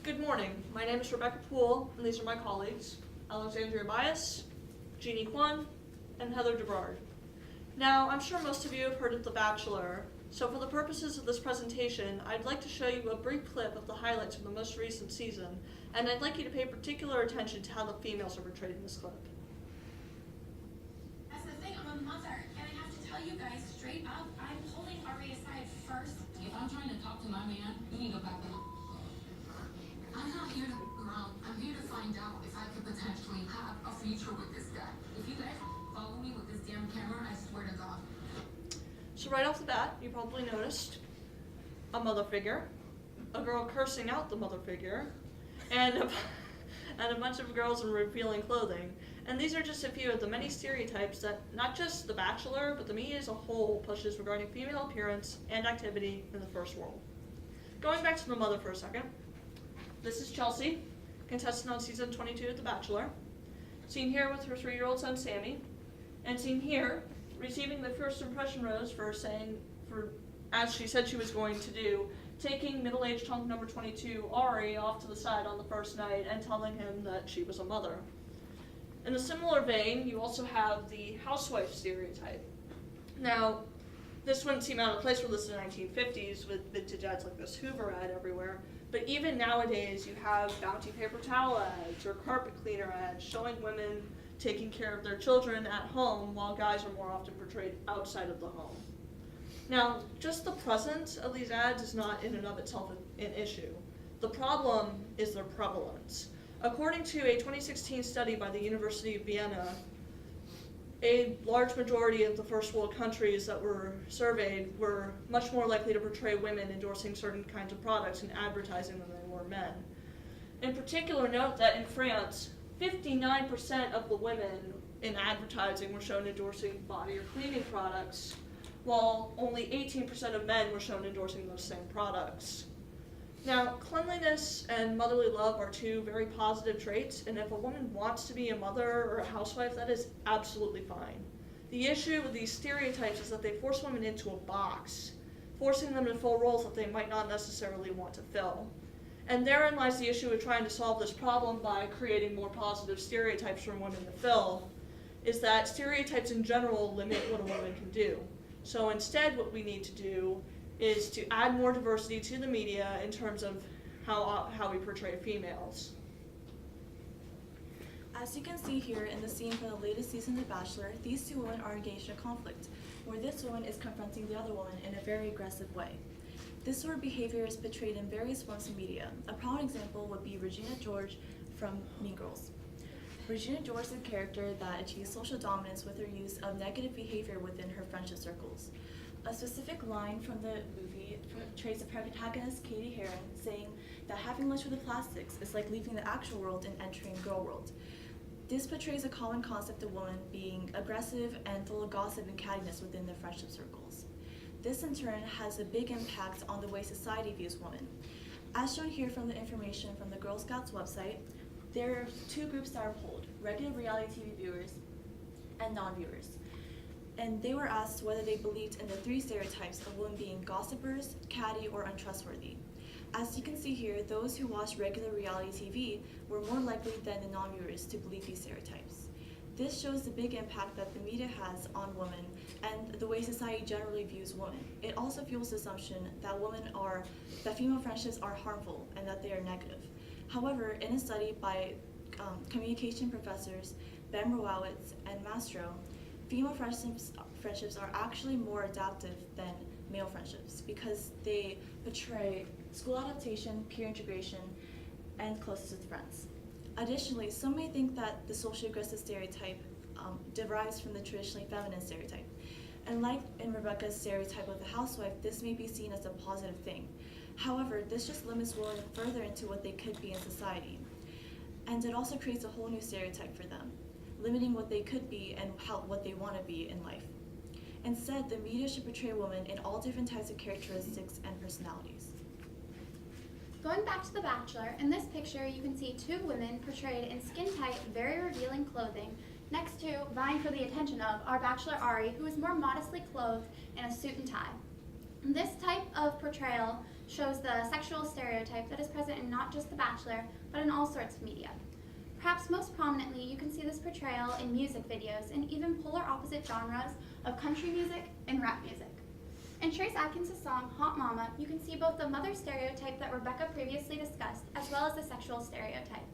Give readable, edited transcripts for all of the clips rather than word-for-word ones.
Good morning. My name is Rebecca Poole, and these are my colleagues, Alexandria Bias, Jeannie Kwan, and Heather DeBrard. Now, I'm sure most of you have heard of The Bachelor, so for the purposes of this presentation, I'd like to show you a brief clip of the highlights from the most recent season, and I'd like you to pay particular attention to how the females are portrayed in this clip. That's the thing, I'm a mother, and I have to tell you guys straight up, I'm pulling Ari aside first. If I'm trying to talk to my man, you need to back up. I'm not here to be around. I'm here to find out if I could potentially have a future with this guy. If you guys follow me with this damn camera, I swear to God. So right off the bat, you probably noticed a mother figure, a girl cursing out the mother figure, and a bunch of girls in revealing clothing. And these are just a few of the many stereotypes that not just The Bachelor, but the media as a whole pushes regarding female appearance and activity in the first world. Going back to the mother for a second, this is Chelsea, contestant on season 22 of The Bachelor, seen here with her 3-year-old son Sammy, and seen here receiving the first impression rose for as she said she was going to do, taking middle-aged hunk number 22 Ari off to the side on the first night and telling him that she was a mother. In a similar vein, you also have the housewife stereotype. Now, this wouldn't seem out of place for this in the 1950s with vintage ads like this Hoover ad everywhere, but even nowadays you have Bounty paper towel ads or carpet cleaner ads showing women taking care of their children at home while guys are more often portrayed outside of the home. Now, just the presence of these ads is not in and of itself an issue. The problem is their prevalence. According to a 2016 study by the University of Vienna, a large majority of the first world countries that were surveyed were much more likely to portray women endorsing certain kinds of products and advertising than they were men. In particular, note that in France, 59% of the women in advertising were shown endorsing body or cleaning products, while only 18% of men were shown endorsing those same products. Now, cleanliness and motherly love are two very positive traits, and if a woman wants to be a mother or a housewife, that is absolutely fine. The issue with these stereotypes is that they force women into a box, forcing them to fill roles that they might not necessarily want to fill. And therein lies the issue of trying to solve this problem by creating more positive stereotypes for women to fill, is that stereotypes in general limit what a woman can do. So instead, what we need to do is to add more diversity to the media in terms of how we portray females. As you can see here in the scene from the latest season of The Bachelor, these two women are engaged in a conflict, where this woman is confronting the other woman in a very aggressive way. This sort of behavior is portrayed in various forms of media. A prominent example would be Regina George from Mean Girls. Regina George is a character that achieves social dominance with her use of negative behavior within her friendship circles. A specific line from the movie portrays the protagonist, Katie Heron, saying that having lunch with the plastics is like leaving the actual world and entering girl world. This portrays a common concept of women being aggressive and full of gossip and cattiness within their friendship circles. This in turn has a big impact on the way society views women. As shown here from the information from the Girl Scouts website, there are two groups that are polled: regular reality TV viewers and non-viewers. And they were asked whether they believed in the 3 stereotypes of women being gossipers, catty, or untrustworthy. As you can see here, those who watch regular reality TV were more likely than the non-viewers to believe these stereotypes. This shows the big impact that the media has on women and the way society generally views women. It also fuels the assumption that female friendships are harmful and that they are negative. However, in a study by communication professors Ben Rowowitz and Mastro, female friendships are actually more adaptive than male friendships because they portray school adaptation, peer integration, and closeness with friends. Additionally, some may think that the socially aggressive stereotype derives from the traditionally feminine stereotype. And like in Rebecca's stereotype of the housewife, this may be seen as a positive thing. However, this just limits women further into what they could be in society. And it also creates a whole new stereotype for them, limiting what they could be and what they want to be in life. Instead, the media should portray women in all different types of characteristics and personalities. Going back to The Bachelor, in this picture you can see 2 women portrayed in skin-tight, very revealing clothing, next to, vying for the attention of, our Bachelor Ari, who is more modestly clothed in a suit and tie. This type of portrayal shows the sexual stereotype that is present in not just The Bachelor, but in all sorts of media. Perhaps most prominently, you can see this portrayal in music videos and even polar opposite genres of country music and rap music. In Trace Adkins' song, Hot Mama, you can see both the mother stereotype that Rebecca previously discussed, as well as the sexual stereotype.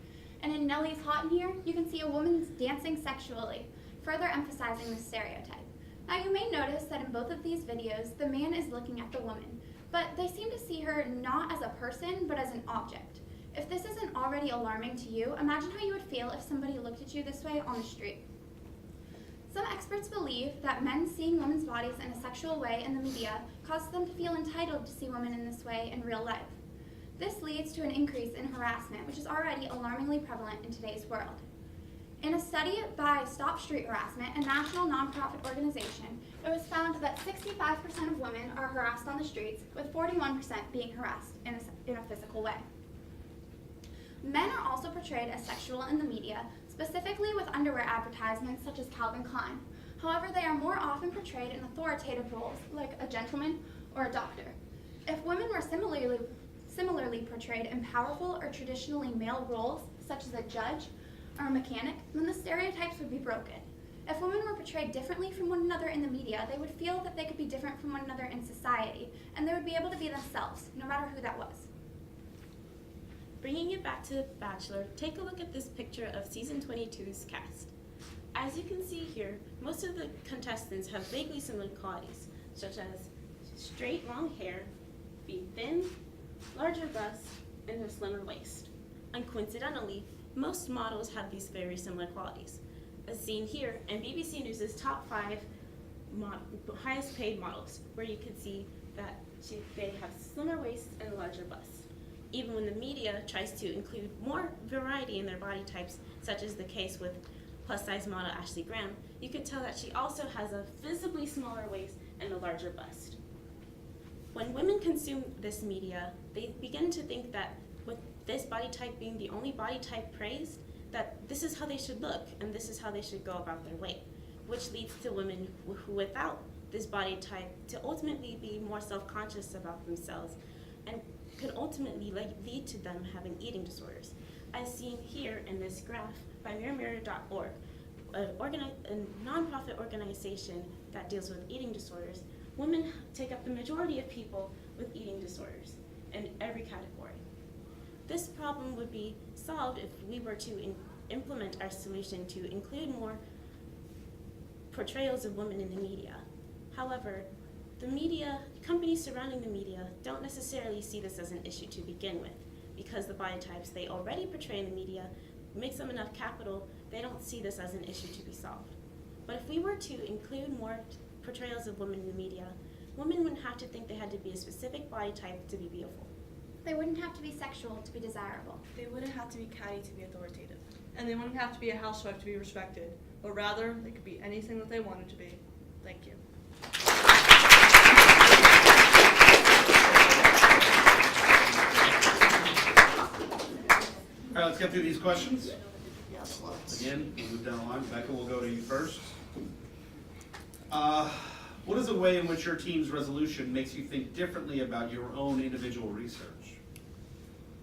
And in Nelly's Hot in Here, you can see a woman dancing sexually, further emphasizing this stereotype. Now you may notice that in both of these videos, the man is looking at the woman, but they seem to see her not as a person, but as an object. If this isn't already alarming to you, imagine how you would feel if somebody looked at you this way on the street. Some experts believe that men seeing women's bodies in a sexual way in the media causes them to feel entitled to see women in this way in real life. This leads to an increase in harassment, which is already alarmingly prevalent in today's world. In a study by Stop Street Harassment, a national nonprofit organization, it was found that 65% of women are harassed on the streets, with 41% being harassed in a physical way. Men are also portrayed as sexual in the media, specifically with underwear advertisements such as Calvin Klein. However, they are more often portrayed in authoritative roles, like a gentleman or a doctor. If women were similarly portrayed in powerful or traditionally male roles, such as a judge or a mechanic, then the stereotypes would be broken. If women were portrayed differently from one another in the media, they would feel that they could be different from one another in society, and they would be able to be themselves, no matter who that was. Bringing it back to The Bachelor, take a look at this picture of season 22's cast. As you can see here, most of the contestants have vaguely similar qualities, such as straight long hair, being thin, larger busts, and a slimmer waist. And coincidentally, most models have these very similar qualities, as seen here in BBC News' top 5 highest paid models, where you can see that they have slimmer waists and larger busts. Even when the media tries to include more variety in their body types, such as the case with plus-size model Ashley Graham, you could tell that she also has a visibly smaller waist and a larger bust. When women consume this media, they begin to think that with this body type being the only body type praised, that this is how they should look and this is how they should go about their weight, which leads to women who without this body type to ultimately be more self-conscious about themselves and could ultimately lead to them having eating disorders, as seen here in this graph by MirrorMirror.org, a nonprofit organization that deals with eating disorders. Women take up the majority of people with eating disorders in every category. This problem would be solved if we were to implement our solution to include more portrayals of women in the media. However, the media, companies surrounding the media, don't necessarily see this as an issue to begin with, because the body types they already portray in the media makes them enough capital, they don't see this as an issue to be solved. But if we were to include more portrayals of women in the media, women wouldn't have to think they had to be a specific body type to be beautiful. They wouldn't have to be sexual to be desirable. They wouldn't have to be catty to be authoritative. And they wouldn't have to be a housewife to be respected, but rather they could be anything that they wanted to be. Thank you. All right, let's get through these questions. Again, we'll move down the line. Becca, we'll go to you first. What is a way in which your team's resolution makes you think differently about your own individual research?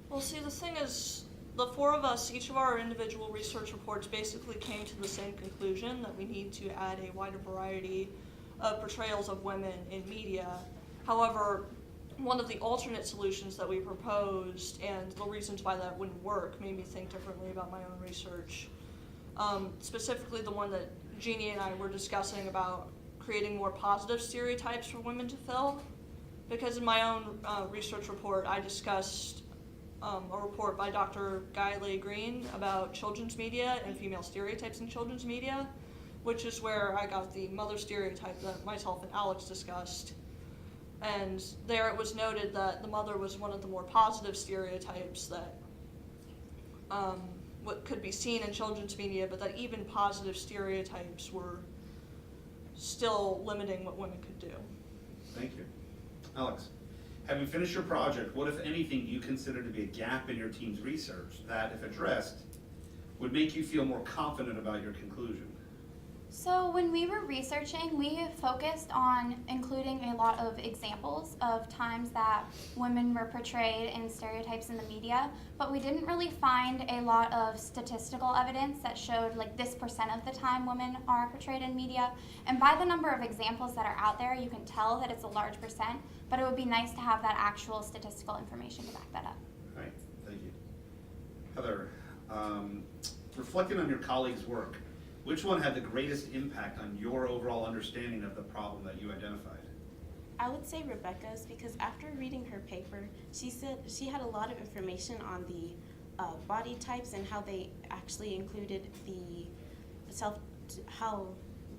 Well, see, the thing is, the four of us, each of our individual research reports basically came to the same conclusion, that we need to add a wider variety of portrayals of women in media. However, one of the alternate solutions that we proposed and the reasons why that wouldn't work made me think differently about my own research. Specifically the one that Jeannie and I were discussing about creating more positive stereotypes for women to fill. Because in my own research report, I discussed a report by Dr. Guy Lay Green about children's media and female stereotypes in children's media, which is where I got the mother stereotype that myself and Alex discussed. And there it was noted that the mother was one of the more positive stereotypes that what could be seen in children's media, but that even positive stereotypes were still limiting what women could do. Thank you. Alex, having finished your project, what, if anything, do you consider to be a gap in your team's research that, if addressed, would make you feel more confident about your conclusion? So when we were researching, we focused on including a lot of examples of times that women were portrayed in stereotypes in the media, but we didn't really find a lot of statistical evidence that showed like this % of the time women are portrayed in media. And by the number of examples that are out there, you can tell that it's a large %, but it would be nice to have that actual statistical information to back that up. All right, thank you. Heather, reflecting on your colleagues' work, which one had the greatest impact on your overall understanding of the problem that you identified? I would say Rebecca's, because after reading her paper, she said she had a lot of information on the body types and how they actually included how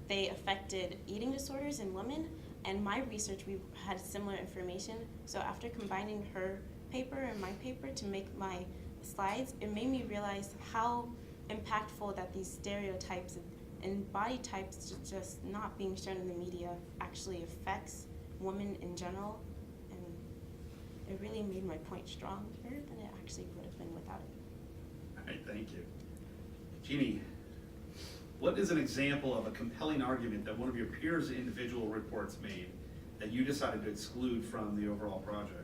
they affected eating disorders in women. And my research, we had similar information. So after combining her paper and my paper to make my slides, it made me realize how impactful that these stereotypes and body types just not being shown in the media actually affects women in general, and it really made my point stronger than it actually would have been without it. All right, thank you. Jeannie, what is an example of a compelling argument that one of your peers' individual reports made that you decided to exclude from the overall project?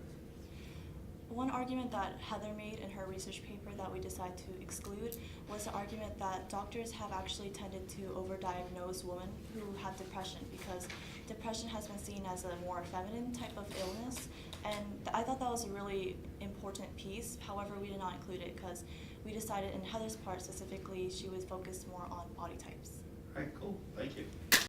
One argument that Heather made in her research paper that we decided to exclude was the argument that doctors have actually tended to overdiagnose women who have depression, because depression has been seen as a more feminine type of illness, and I thought that was a really important piece. However, we did not include it because we decided in Heather's part specifically she was focused more on body types. All right, cool, thank you.